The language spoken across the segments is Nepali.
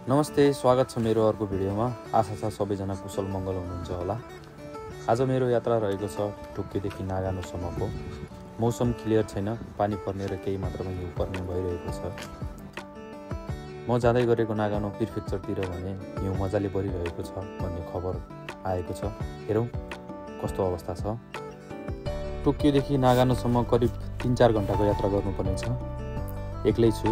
नमस्ते, स्वागत छ मेरो अर्को भिडियोमा। आशा छ सबैजना कुशल मङ्गल हुनुहुन्छ होला। आज मेरो यात्रा रहेको छ टोकियोदेखि नागानोसम्मको। मौसम क्लियर छैन, पानी पर्ने र केही मात्रामा हिउँ पर्ने भइरहेको छ। म जाँदै गरेको नागानो प्रिफेक्चरतिर भने हिउँ मजाले परिरहेको छ भन्ने खबर आएको छ। हेरौँ कस्तो अवस्था छ। टोकियोदेखि नागानोसम्म करिब 3-4 घन्टाको यात्रा गर्नुपर्ने छ। एक्लै छु।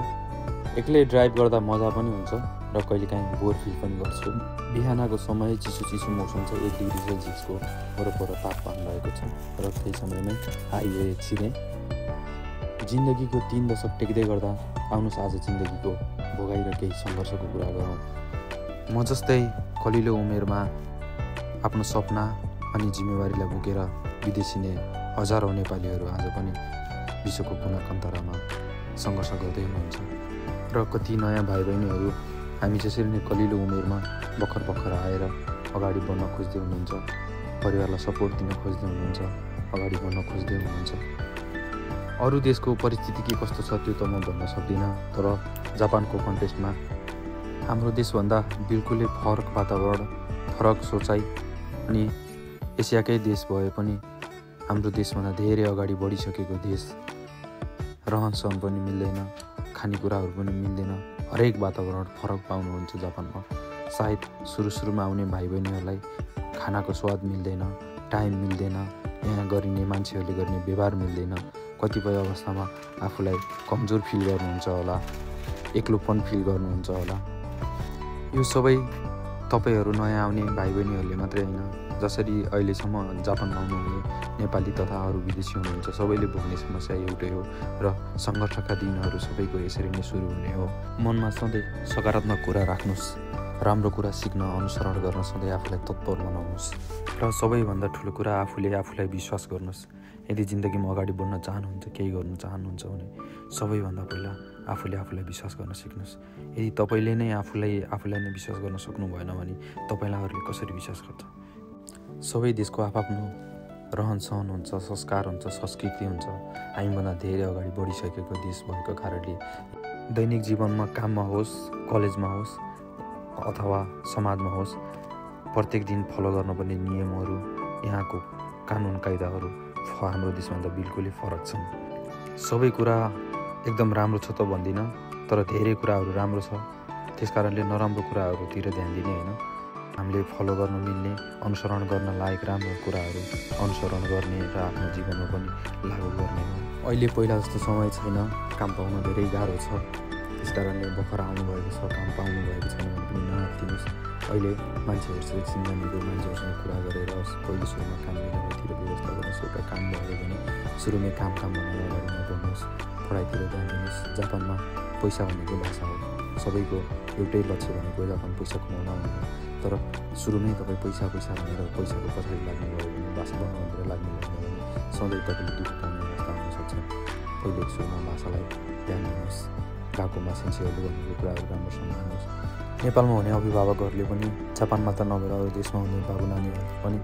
एक्लै ड्राइभ गर्दा मजा पनि हुन्छ र कहिलेकाहीँ बोर फिल पनि गर्छु। बिहानको समय चिसो मौसम छ। 1 डिग्री सेल्सियसको वरपर तापमान रहेको छ र त्यही समयमै हाइवे छिरे। जिन्दगीको 3 दशक टेक्दै गर्दा आउनुहोस् आज जिन्दगीको भोगाइ र केही सङ्घर्षको कुरा गरौँ। म जस्तै कलिलो उमेरमा आफ्नो सपना अनि जिम्मेवारीलाई बोकेर विदेशिने हजारौँ नेपालीहरू आज पनि विश्वको कुना कन्तरामा सङ्घर्ष गर्दै हुनुहुन्छ र कति नयाँ भाइ बहिनीहरू हामी जसरी नै कलिलो उमेरमा भर्खर आएर अगाडि बढ्न खोज्दै हुनुहुन्छ, परिवारलाई सपोर्ट दिन खोज्दै हुनुहुन्छ, अगाडि बढ्न खोज्दै हुनुहुन्छ। अरू देशको परिस्थिति के कस्तो छ त्यो त म भन्न सक्दिनँ, तर जापानको कन्टेक्स्टमा हाम्रो देशभन्दा बिल्कुलै फरक वातावरण, फरक सोचाइ अनि एसियाकै देश भए पनि हाम्रो देशभन्दा धेरै अगाडि बढिसकेको देश। रहनसहन पनि मिल्दैन, खानेकुराहरू पनि मिल्दैन, हरेक वातावरण फरक पाउनुहुन्छ जापानमा। सायद सुरुमा आउने भाइ बहिनीहरूलाई खानाको स्वाद मिल्दैन, टाइम मिल्दैन, यहाँ गरिने मान्छेहरूले गर्ने व्यवहार मिल्दैन, कतिपय अवस्थामा आफूलाई कमजोर फिल गर्नुहुन्छ होला, एक्लोपन फिल गर्नुहुन्छ होला। यो सबै तपाईँहरू नयाँ आउने भाइ बहिनीहरूले मात्रै होइन, जसरी अहिलेसम्म जापानमा आउनुहुने नेपाली तथा अरू विदेशी हुनुहुन्छ, सबैले भोग्ने समस्या एउटै हो र सङ्घर्षका दिनहरू सबैको यसरी नै सुरु हुने हो। मनमा सधैँ सकारात्मक कुरा राख्नुहोस्, राम्रो कुरा सिक्न, अनुसरण गर्न सधैँ आफूलाई तत्पर बनाउनुहोस् र सबैभन्दा ठुलो कुरा आफूलाई विश्वास गर्नुहोस्। यदि जिन्दगीमा अगाडि बढ्न चाहनुहुन्छ, केही गर्नु चाहनुहुन्छ भने सबैभन्दा पहिला आफूलाई विश्वास गर्न सिक्नुहोस्। यदि तपाईँले नै आफूलाई नै विश्वास गर्न सक्नु भएन भने तपाईँलाई अरूले कसरी विश्वास गर्छ। सबै देशको आफ्नो रहनसहन हुन्छ, संस्कार हुन्छ, संस्कृति हुन्छ। हामीभन्दा धेरै अगाडि बढिसकेको देश भएको कारणले दैनिक जीवनमा, काममा होस्, कलेजमा होस् अथवा समाजमा होस्, प्रत्येक दिन फलो गर्नुपर्ने नियमहरू, यहाँको कानुन कायदाहरू हाम्रो देशभन्दा बिल्कुलै फरक छन्। सबै कुरा एकदम राम्रो छ त भन्दिनँ, तर धेरै कुराहरू राम्रो छ। त्यसकारणले नराम्रो कुराहरूतिर ध्यान दिने होइन, हामीले फलो गर्न मिल्ने, अनुसरण गर्न लायक राम्रो कुराहरू अनुसरण गर्ने र आफ्नो जीवनमा पनि लागू गर्ने हो। अहिले पहिला जस्तो समय छैन, काम पाउन धेरै गाह्रो छ। त्यसकारणले भर्खर आउनुभएको छ, काम पाउनुभएको छैन भने पनि नआत्तिनुहोस्। अहिले मान्छेहरूसँग चिन्जानेको मान्छेहरूसँग कुरा गरेर पहिलो सुरुमा काम मिलाउनेतिर व्यवस्था गर्नुहोस्। एउटा काम भयो भने सुरुमै काम भनेर अगाडि नबढ्नुहोस्, पढाइतिर ध्यान दिनुहोस्। जापानमा पैसा भनेको भाषा हो, सबैको एउटै लक्ष्य भनेको जापान पैसा कमाउन आउने हो। तर सुरुमै तपाईँ पैसा भनेर पैसाको पछाडि लाग्नुभयो भने, भाषा बनाउनुतिर लाग्नुभयो भने सधैँ तपाईँले दुःख पाउने अवस्था हुनसक्छ। पहिले सुरुमा भाषालाई ध्यान दिनुहोस्, गएकोमा सेन्सियरले भनेको कुराहरू राम्रोसँग मान्नुहोस्। नेपालमा हुने अभिभावकहरूले पनि जापानमा त नभएर अरू देशमा हुने बाबु नानीहरू पनि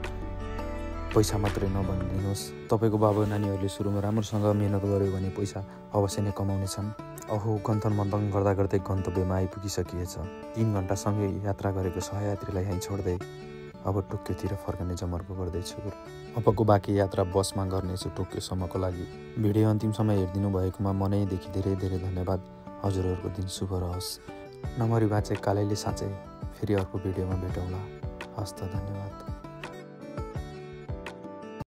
पैसा मात्रै नभनिदिनुहोस्। तपाईँको बाबु नानीहरूले सुरुमा राम्रोसँग मिहिनेत गर्यो भने पैसा अवश्य नै कमाउनेछन्। गन्थन मन्तन गर्दै गन्तव्यमा आइपुगिसकिएछ। 3 घन्टासँगै यात्रा गरेको सहयात्रीलाई यहीँ छोड्दै अब टोकियोतिर फर्कने जमर्को गर्दैछु। अबको बाँकी यात्रा बसमा गर्नेछु टोकियोसम्मको लागि। भिडियो अन्तिमसम्म हेरिदिनु भएकोमा मनैदेखि धेरै धन्यवाद। हजुरहरूको दिन शुभ रहोस्। नमरी बाँचे कालैले साँचे। फेरि अर्को भिडियोमा भेटौँला। हस्त, धन्यवाद।